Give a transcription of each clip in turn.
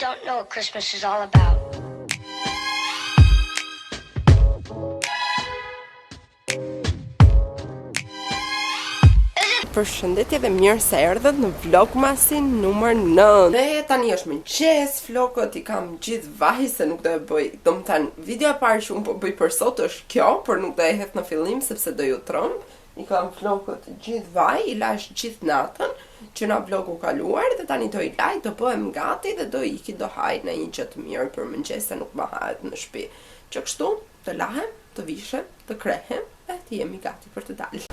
don't know what Christmas is all about. Përshëndetje dhe mirë se erdhët në vlogmasin numër 9. Dhe tani është mëngjes, vlogët i kam gjithë vaj se nuk do e bëj. Domethënë video e parë që unë po bëj për sot është kjo, por nuk do e hedh në fillim sepse do ju tromb. I kam vlogët gjithë vaj, i lash gjithë natën që na vlogu kaluar dhe tani do i laj, do bëhem gati dhe do iki do haj në një gjë të mirë për mëngjes se nuk më hahet në shtëpi. Që kështu të lahem, të vishem, të krehem dhe të jemi gati për të dalë.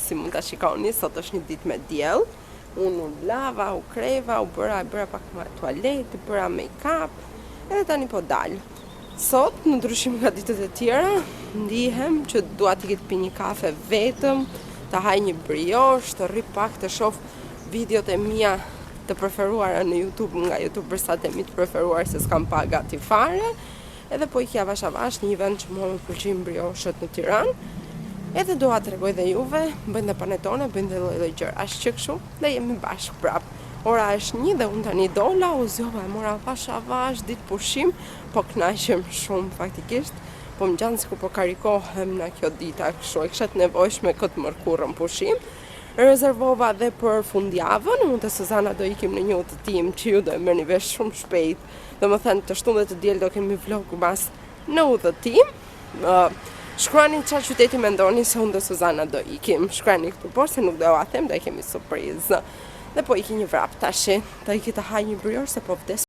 Si mund ta shikoni, sot është një ditë me diell. Unë u lava, u kreva, u bëra pak tualet, bëra make-up, edhe tani po dal. Sot, në ndryshim nga ditët e tjera, ndihem që dua të pi një kafe vetëm, të haj një brioche, të rri pak të shoh videot e mia të preferuara në YouTube nga youtubersat e mi të preferuar se s'kam pa gati fare. Edhe po ikja avash një vend që mua më pëlqejnë brioche-t në Tiranë. Edhe doa të regoj dhe juve, bëjnë dhe panetone, bëjnë dhe lloj gjëra. Ashtë që kështu dhe jemi bashkë prap. Ora është 1 dhe unë tani dola, u zjova e mora avash, ditë pushim, po kënaqem shumë faktikisht. Po më gjanë sikur po karikohem në kjo dita kështu, e kisha të nevojshme këtë mërkurën pushim. Rezervova dhe për fundjavën, unë të Suzana do ikim në një udhëtim që ju do e merrni vesh shumë shpejt. Domethënë të shtunë dhe të diel do kemi vlog mas në udhëtim. Shkruani çfarë qyteti mendoni se unë dhe Suzana do ikim. Shkruani këtu por se nuk do ua them, do e kemi surprizë. Dhe po iki një vrap tash, do iki të haj një brioche se po vdes.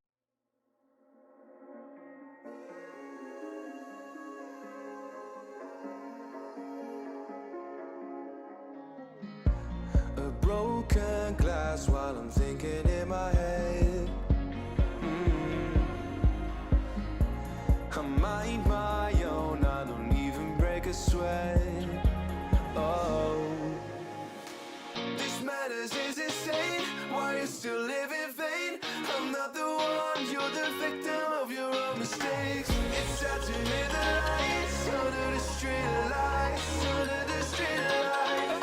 A broken glass while I'm thinking in my head. I mind my own, I don't even break a sweat. Oh, this madness is insane. Why you still live in vain? I'm not the one, you're the victim of your own mistakes. It's sad to hear the lights under the street lights, under the street lights.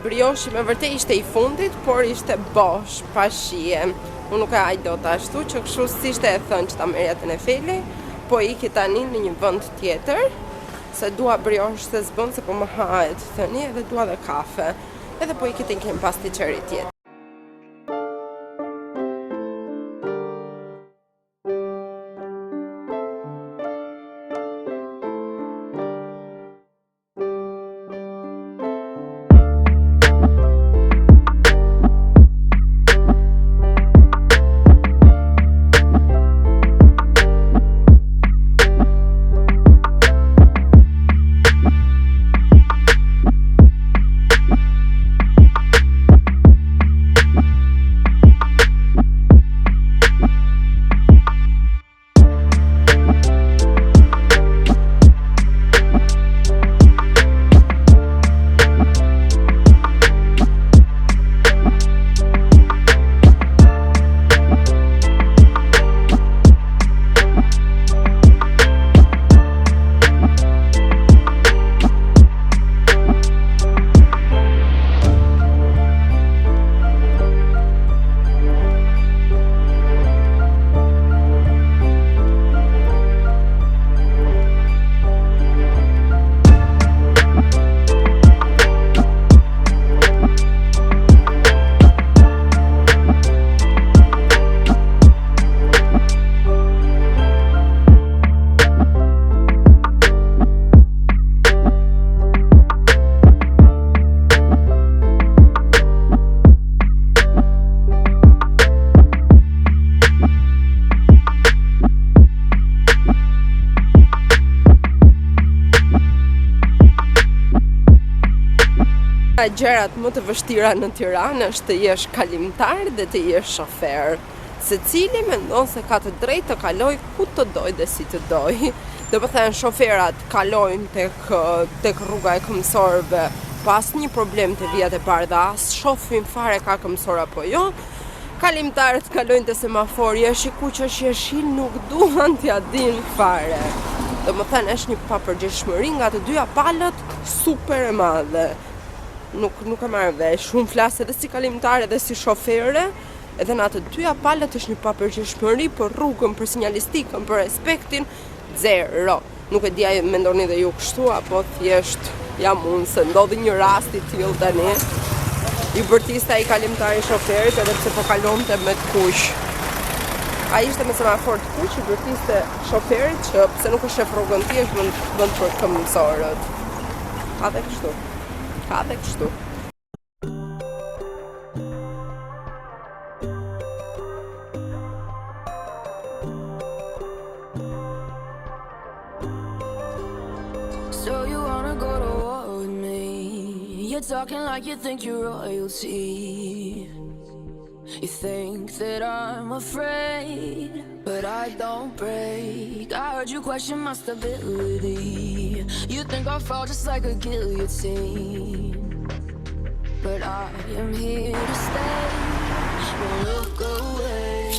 Brioche me vërtet ishte i fundit, por ishte bosh, pa shije. Unë nuk e haj dot ashtu, që kështu si ishte e thënë që ta merrja te Nefeli, po iki tani në një vend tjetër, se dua brioche se s'bën se po më hahet thëni, edhe dua dhe kafe. Edhe po iki te kem pastiçeri tjetër. Gjërat më të vështira në Tiranë është të jesh kalimtar dhe të jesh shofer. Secili mendon se ka të drejtë të kaloj ku të doj dhe si të doj. Domethënë shoferat kalojnë tek rruga e këmbësorëve pa asnjë problem të vijat e bardha, as shohin fare ka këmbësor apo jo. Kalimtarët kalojnë te semafori, e shiku që është jeshil, nuk duan t'ja din fare. Domethënë është një papërgjithshmëri nga të dyja palët super e madhe. nuk e marr vesh. Unë flas edhe si kalimtare edhe si shofere, edhe në atë dyja palët është një papërgjeshmëri për rrugën, për sinjalistikën, për respektin, zero. Nuk e dia mendoni dhe ju kështu apo thjesht jam unë se ndodhi një rast i tillë tani. I bërtista i kalimtari shoferit edhe pse po kalonte me të kuq. Ai ishte me semafor të kuq, i bërtiste shoferit që pse nuk e shef rrugën ti është vend për këmbësorët. Ka dhe kështu. So you wanna go to war with me? You're talking like you think you're royalty. You think that I'm afraid, but I don't break. I heard you question my stability. You think I'll fall just like a guillotine, but I am here to stay. Won't look away.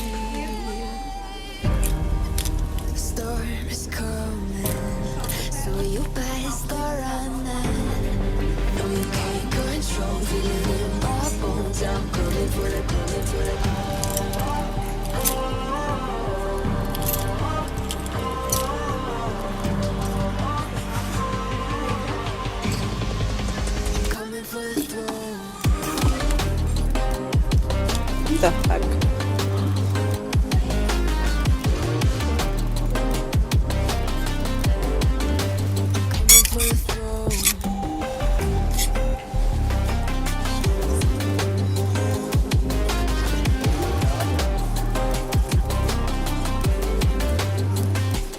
The storm is coming, so you better start running. No, you can't control, feeling in my bones. I'm coming for the. Coming for the throne. The fuck? Coming for the throne.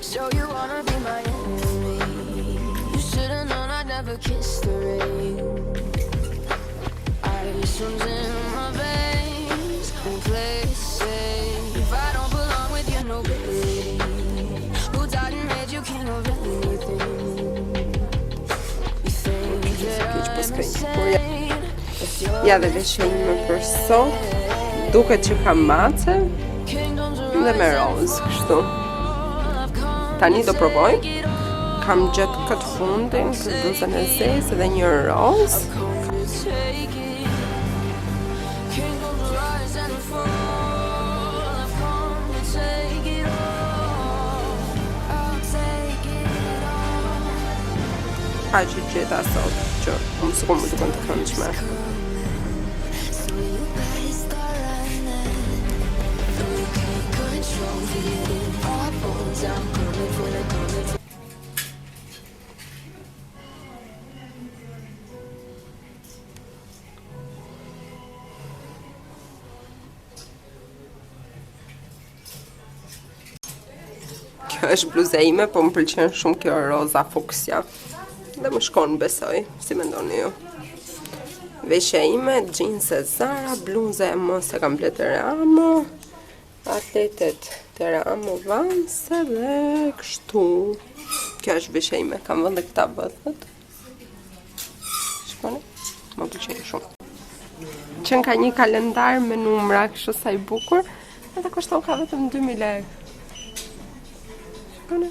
So you wanna be my enemy? You should've known I'd never kiss the rain. Ice runs in my veins and play safe. I don't belong with your nobility. Who died and made you king of anything? You think that I'm insane? Ja dhe veshënime për sot. Duket që kam mace dhe me rozë, kështu. Tani do provoj. Kam gjetë këtë fundin për bluzën e zezë dhe një rozë. Ka që gjitha sot që më s'ku më duken të këndshme. Kjo është bluza ime, po më pëlqen shumë kjo roza fuksja. Dhe më shkon besoj, si mendoni ju. Veshja ime, jeans e Zara, bluza e mos e kam ble Teramo, atletet Teramo Vans dhe kështu. Kjo është veshja ime, kam vënë këta vëthët. Shkoni, më pëlqen shumë. Qen ka një kalendar me numra kështu sa i bukur, edhe kushton ka vetëm 2000 lekë. Shkoni.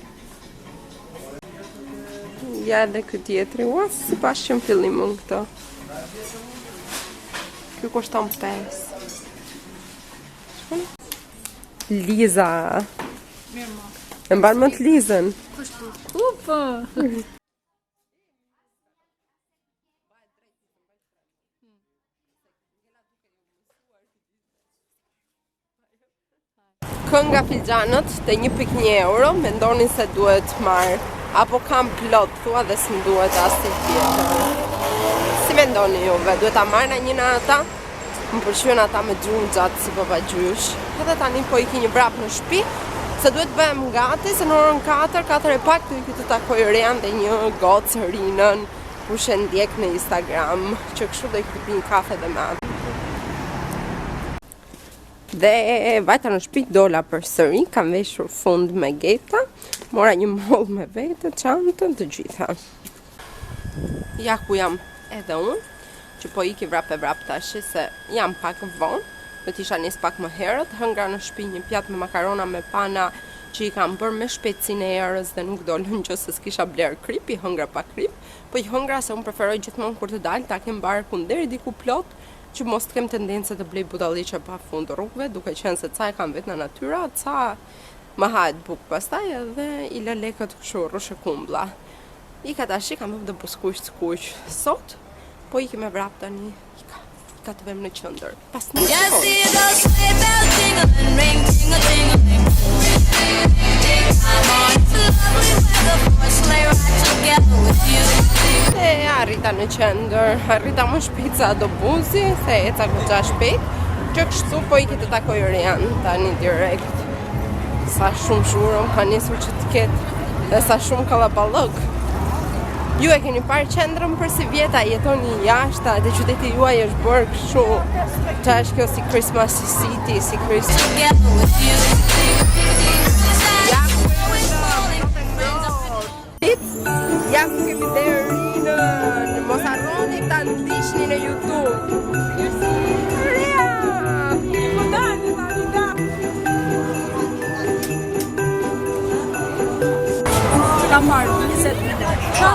Ja edhe këtë tjetri, si bashkë që më fillim unë këto. Kjo kushton 5. Liza. E mbarë më të Lizën. Upa! Kënga filxanët të 1.1 euro, mendonin se duhet marë. Apo kam plot, thua dhe s'm duhet asnjë tjetër. Si mendoni juve, duhet ta marrë një në ata? Më pëlqyen ata me gjuhën gjatë si papagjysh. Edhe tani po iki një vrap në shtëpi, se duhet bëhem gati, se në orën 4 e pak të iki të takoj Rian dhe një gocë Rinën, kush e ndjek në Instagram, që kështu do i pi një kafe dhe me atë. Dhe vajta në shtëpi dola përsëri, kam veshur fund me geta, mora një moll me vete, çantën, të gjitha. Ja ku jam edhe unë, që po iki vrap tash, se jam pak vonë, do t'isha nis pak më herët, hëngra në shtëpi një pjatë me makarona me pana që i kam bërë me shpejtësinë e erës dhe nuk dolën nëse s'kisha bler krip, i hëngra pa krip, po i hëngra se unë preferoj gjithmonë kur të dal ta kem barkun deri diku plot, që mos të kem tendencë të blej budalliqe pa fund rrugëve, duke qenë se ca e kam vetë në natyra, ca më hahet bukë pastaj edhe i lë lekët kështu rrushe kumblla. I ka tash kam bërë buskuq skuq sot, po i kem vrap tani. Ka të vem në qendër. Pas një e arrita në qendër, arrita më shpejt se autobusi, se eca goxha shpejt, që kështu po i ke të takoj Rian tani direkt. Sa shumë zhurëm ka nisur që të ketë dhe sa shumë kallaballok. Ju e keni parë qendrën për si vjeta jetoni jashta dhe qyteti juaj është bërë kështu. Qa është kjo si Christmas City, si Christmas. Ja ku kemi dhe rinën, mos harroni ta ndiqni në YouTube. Ria! Kam marrë 20 minuta.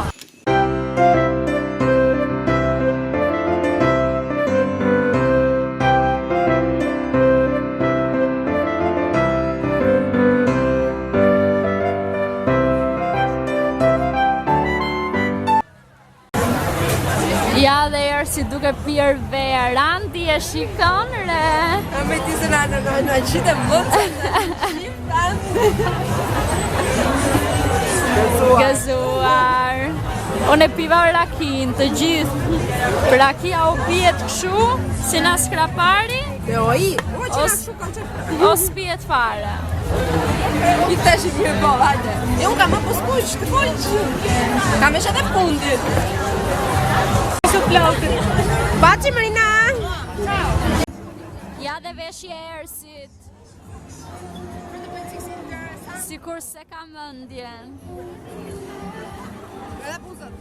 Ja dhe erë si duke pirë verë, Andi e shikon re. Me ti se në qitë e mëtë. Gëzuar. Unë e piva rakin të gjithë. Rakia o pijet këshu, si na skrapari, os pijet fare. I të shi një bol, hajde. E unë kam më poskush, të folq. Kam e shete fundit. Baci Marina! Ja dhe veshje erësit. Sikur se ka mendjen. Edhe buzët.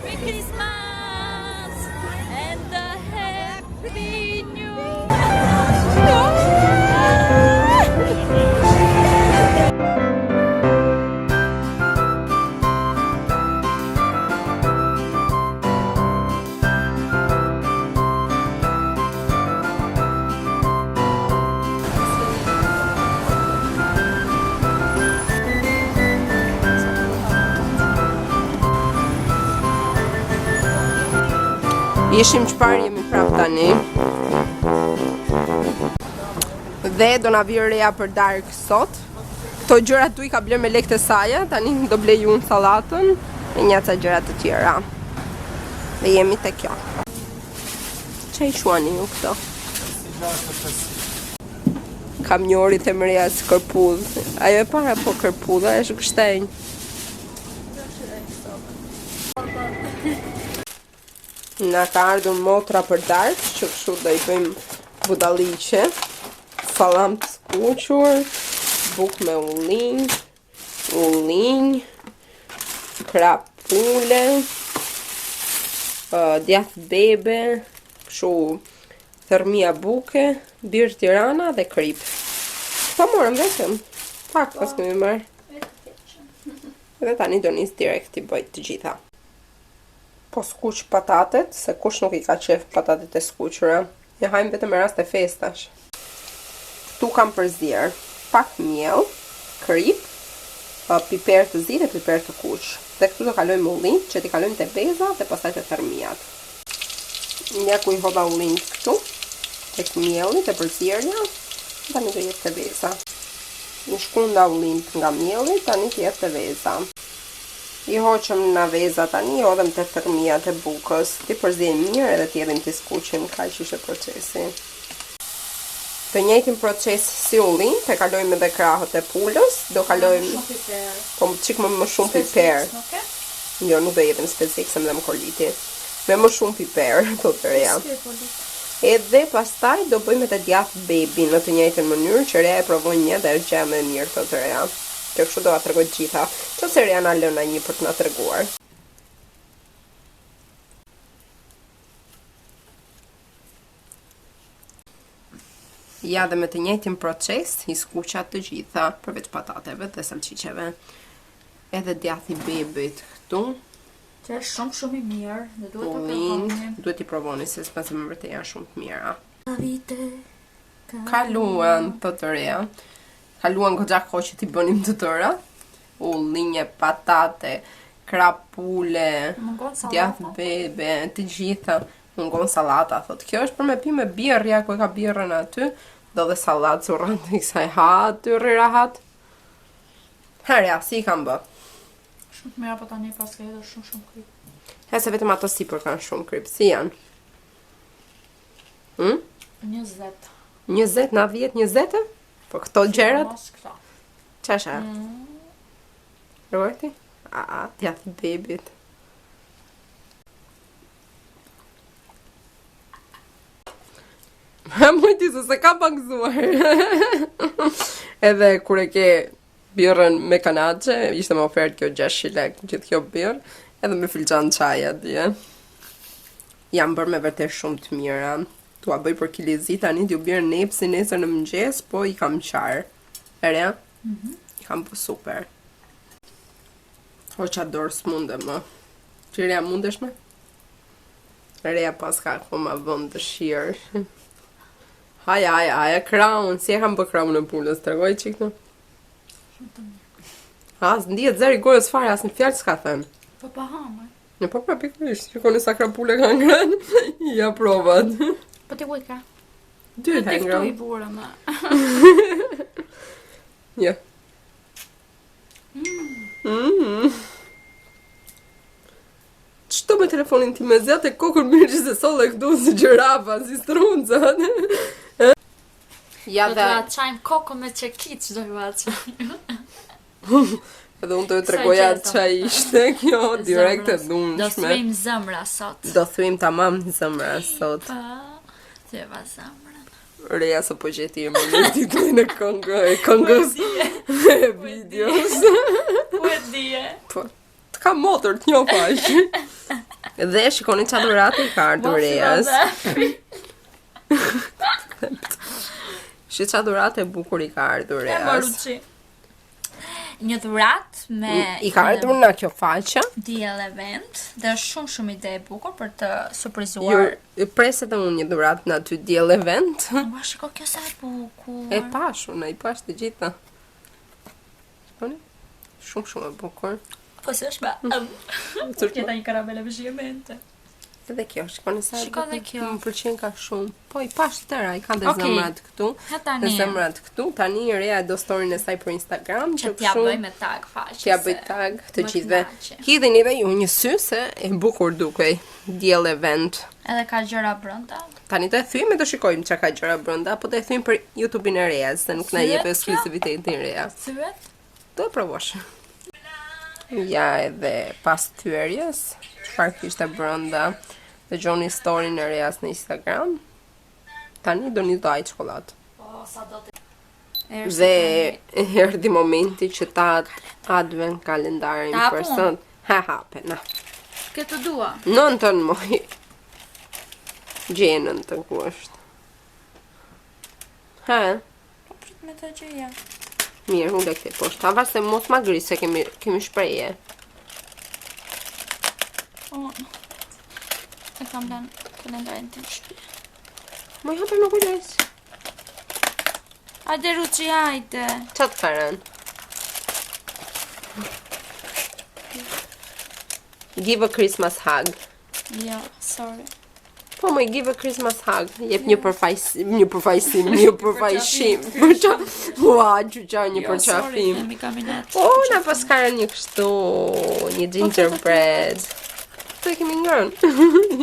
Merry Christmas and a happy new Ishim çfarë jemi prap tani. Dhe do na vi Reja për darkë sot. Këto gjëra tu i ka bler me lekë të saja, tani do blej unë sallatën e një ca gjëra të tjera. Dhe jemi te kjo. Çe i shuani ju këto? Kam njëri të mëreja si kërpudh. Ajo e para po kërpudha është kështenj. Na ka ardhur motra për darkë, që kështu do i bëjmë budalliqe, sallam të skuqur, bukë me ullinj, krap pule, djath bebe, kështu thërmia buke, birë Tirana dhe krip. Pa morëm vetëm, pak pas kemi marrë. Dhe tani do nis direkt i bëj të gjitha. Po skuq patatet, se kush nuk i ka qef patatet e skuqura. E hajmë vetëm me rast e festash. Këtu kam përzier pak miell, krip, piper të zi dhe piper të kuq. Dhe këtu do kalojmë ullin, që t'i kalojmë te beza dhe pastaj te tërmiat. Ja ku i hodha ullin këtu, tek mielli dhe përzierja, tani do jetë te beza. Në shkunda ullin nga mielli, tani të jetë te beza. I hoqëm në veza tani, i hodhem të tërmiat e bukës, ti përzien mirë edhe ti edhim të skuqim, kaq ishte procesi. Të njëjtin proces si ullin, të kalojmë edhe krahët e pulës, do kalojmë po çik më shumë piper. Jo, nuk do jedhim spezik se më dhe më koliti. Me më shumë piper, thotë Reja. Edhe pastaj do bëjmë të djath bebi në të njëjtën mënyrë, që Reja e provon një dhe është gjë më e mirë, thotë Reja. Që kështu do a tregoj gjitha, që se Reja na lëna një për të na treguar. Ja dhe me të njëjtin proces i skuqa të gjitha, përveç patateve dhe salqiqeve. Edhe djathi bebit këtu. Që është shumë i mirë dhe duhet të Ullin, provoni. duhet i provoni se s'pse më vërtet janë shumë të mira. Vite. Kaluan të të reja. Kaluan goxha kohë që t'i bënim të tëra. Ullinje, patate, krapule, Mungon sallata. djath bebe, të gjitha. Mungon sallata, thot. Kjo është për me pi me birrja, ku e ka birrën aty. Do dhe sallatë zurrant i kësaj aty rahat. Herja, si i kam bë. Shumë të mira, po tani pas ka edhe shumë krip. Se vetëm ato sipër kanë shumë krip. Si janë? 20. 20, na 10, 20? Po këto gjerat? Mos këta. Qasha? Roberti? Djathi bebit. Mujti se ka pangzuar. Edhe kur e ke birrën me kanaçe, ishte më ofertë kjo 600 lekë, gjithë kjo birrë, edhe me filxhan çaji atje. Jam bërë me vërtet shumë të mira. Tua bëj për kilizi tani, t'ju bjerë nepsi nesër në mëngjes, po i kam qarë. Ere? I kam po super. O qa dorë s'munde më. Qëria mundesh me? Reja pas ka akoma vënd dëshirë. Haja, kraun, si e kam bë kraun në pulës, të regoj që këtu? As, ndihet zeri gojës fare, as në fjallë s'ka thënë. Po pa hamë. Në po pra pikrisht, që kone sa krapule ka ngrën, ja provat. Po ti vujka. 2 Ti këtu ngrën. i burë me. Ja. Qëto me telefonin ti me zjatë e kokën mirë që se solle këtu si gjërafa, si struncat. Ja Do dhe, t'la qajmë kokën me qekic, do t'la qajmë. edhe unë të ju tregoja qa ishte kjo, direkt e Do dhunshme. thujmë zëmra sot. Do thujmë tamam zëmra sot. Pa, thujeva zëmra. Reja se po gjeti e më titullin e këngës e videos. Po e dije. Po, të ka motor të njo pash. Dhe shikoni qa dhurate i ka ardhur Rejas. Shi qa dhurate bukur i ka ardhur E Rejas. Maruçi. Një dhurat me I ka ardhur nga kjo faqja. DL event dhe është shumë ide e bukur për të surprizuar. Ju preset e unë një dhurat në aty DL event. Ma shiko kjo sa e bukur. E pash, unë i pash të gjitha. Shikoni? Shumë e bukur. Po se është me Këta një karabele vëzhjemente. Edhe kjo, shikoni sa e Shiko dhe bukur. kjo. Më pëlqen ka shumë. Po i pash tëra, i ka dhe Okej. zemrat këtu. Ha Dhe tani zemrat këtu. Tani Reja do storin e saj për Instagram. që t'ja bëj me tag faqe. T'ja bëj tag të më gjithve. knaqe. Hidheni dhe ju një sy se e bukur dukej. DL event. Edhe ka gjëra brenda. Tani të e thymë e të shikojmë që ka gjëra brenda, po të e thymë për YouTube-in e Reja, se nuk na Thyet jep kjo? eksklusivitetin Reja. Thyet? Do e provosh. Ja edhe pas thyerjes, çfarë kishte brenda, dhe gjoni storin e Rejas në Instagram. Tani do një daj çokoladë. Po, sa do të... Dhe erdhi momenti që ta advent kalendarin Ta për hapun? sot. Ha hape, na. Këtë dua. Nëntën moj. Gjenën të ku është. Ha, Po prit me të gjëja. mirë, unë dhe këte poshtë. Avar se mos ma gri se kemi shpreje. Unë. E kam lënë kalendarin të në shtëpi. Moj hape në kujdes. Hajde Ruçi, hajde. Qa të karen? Give a Christmas hug. Jo, sorry. Po më give a Christmas hug. Jep një përfaqësim, një përfaqësim. Për qa? Ua, gjyqa një përqafim. Sorry, kaminet. O, na pas karen një kështu, një gingerbread. Të e kemi ngrën.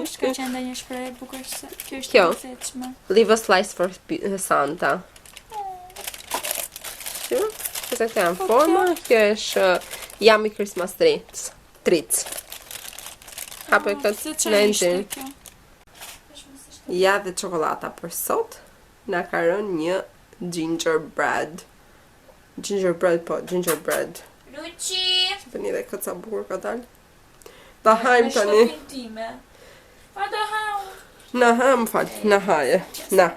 Është ka qenë dhe një shprej e bukur se kjo është Kjo? e thjeshme. Leave a slice for Santa. Që? Këse këtë janë forma. Kjo është Yummy Christmas treats. Hape Se këtë që në ishte endin. kjo? Ja dhe çokolata për sot. Na ka rënë një gingerbread. Gingerbread. Ruçi! Të një dhe këtë sa bukur ka dalë. Ta hajmë tani. Pa do hau. Na ha, më falë. Na haje. Na.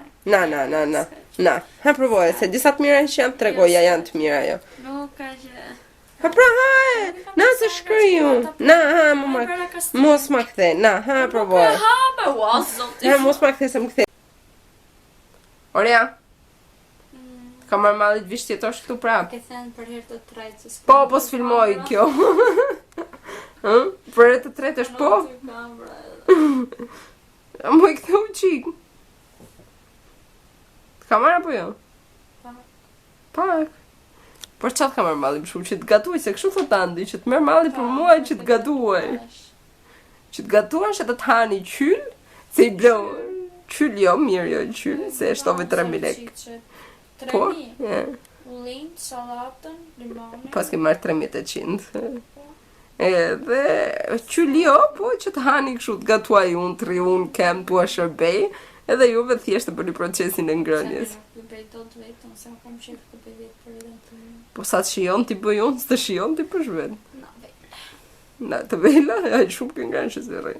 Na, ha provoje, se disa të mira që janë tregoja janë të mira jo. Nuk ka gjë. Ha pra ha, na se shkriju. Na, ha, mos ma kthe. Na, ha, provoje. Ha, me was, zoti. Ha, mos ma kthe se më kthe. Orea. Ka marrë mallit vish tjetosh këtu prap. Ke thënë për herë të tretë. Po s'filmoj kjo. Për herë të tretë është po? Mu i këthe u qik. Ka marrë apo jo? Pak. Por qatë ka marrë malli për shumë që të gatuaj, se kështu thot Andi, që të merë malli për muaj që të gatuaj. Që të gatuaj që të hani qyll, se i blo. Qyll jo, mirë jo qyll, se shtove 3.000 lek. 3.000? Ullin, salatën, limone. Pas ke marrë 3.800. Edhe qyll jo, po që të hani kështu të gatuaj unë, 3 unë, kem, tua shërbej, edhe juve thjesht të bëni procesin e ngrënjes. Po sa të shion t'i bëj unë, s'të shion t'i pësh vetë. Na, të vela, aj shumë kënë ngrënë që se rrej.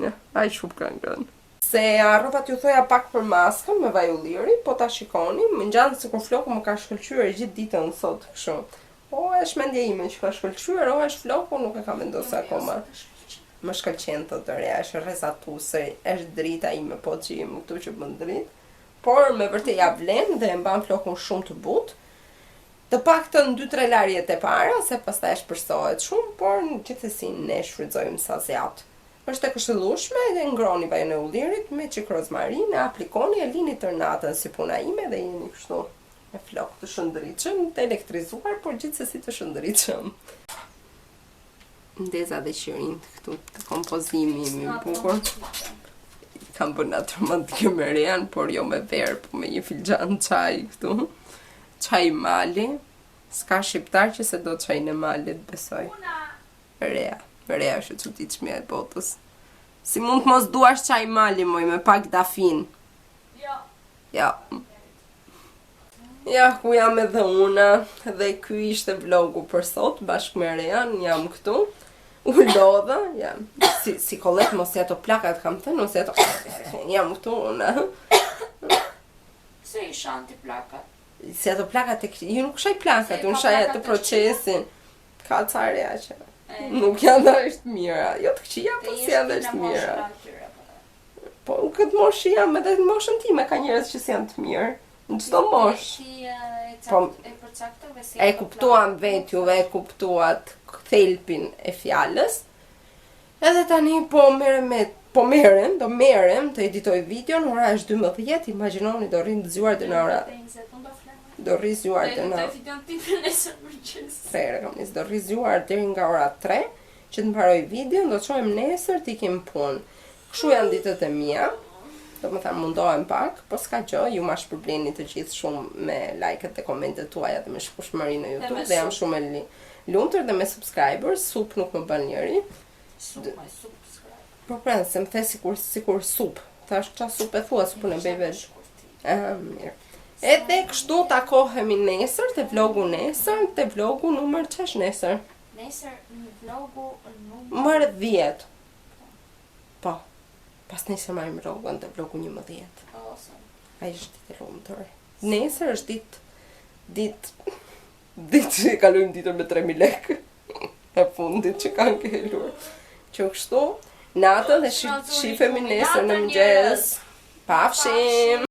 Ja, aj shumë kënë ngrënë. Se arrobat ju thoja pak për maskën me vaj ulliri, po ta shikoni, më ngjallë se kur floku më ka shkëlqyer gjithë ditën sot kështu. O është mendja ime që ka shkëlqyer, o është floku, nuk e kam vendosur akoma. Më shkëlqen të tërja, është rrezatuese, është drita ime po që jem këtu që bën dritë. Por me vërtet ja vlen dhe e mban flokun shumë të butë. Të paktën 2-3 larjet e para, se pastaj shpërsohet shumë, por gjithsesi ne shfrytëzojmë sa zjat. Është e këshillueshme dhe ngroni vajin e ullirit me çik rozmarinë, aplikoni e lini tër natën si puna ime dhe jeni kështu me flok të shëndritshëm, të elektrizuar, por gjithsesi të shëndritshëm. Ndeza dhe qirin këtu të kompozimi im i bukur. Kam bërë natër romantike me Rean, por jo me verë, po me një filxhan çaj këtu. Çaj mali. S'ka shqiptar që se do çajin e malit, besoj. Rea është e çuditshme e botës. Si mund të mos duash çaj mali moj me pak dafin? Ja. Ja, ku jam edhe una, dhe ky ishte vlogu për sot, bashkë me Rean, jam këtu. U lodha, jam. Si kollet mos e ato plakat kam thënë, ose ato jam këtu una. Se i shanti plakat. Si ato plakat e ju nuk shaj plakat, unë shaj atë procesin. Ka carja që nuk janë dhe është mira. Jo të këqia, po si janë dhe është mira. Po në këtë moshë jam edhe në moshën time ka njerëz që si janë të mirë. Në çdo moshë. E kuptuam vetë juve, e kuptuat thelpin e fjalës. Edhe tani do merrem të editoj videon, ora është 12, imagjinoni do rrim të zgjuar deri në ora. Do rri zgjuar deri në do rri zgjuar deri nga ora 3 që të mbaroj videon, do të shohim nesër të ikim punë. Kështu janë ditët e mia. Do më thënë mundohem pak, po s'ka gjë, ju ma shpërbleni të gjithë shumë me like-et dhe komentet tuaja dhe me shpushmëri në YouTube dhe jam shumë e lumtur dhe me subscribers, sup nuk më bën njëri. Po pranë, se më the sikur sup. Tash qa sup e thua, supën e bëj vetë. Mirë. Edhe kështu takohemi nesër, te vlogu nesër, te vlogu numër ç'është nesër? Nesër në vlogu numër 10. Po. Pas nesër marrim rrogën te vlogu 11. Ai është ditë e lumtur. Nesër është ditë që kalojmë ditën me 3.000 lekë. E fundit që kanë kelur. Që kështu, natën dhe shifemi nesër në mëngjes. Pafshim!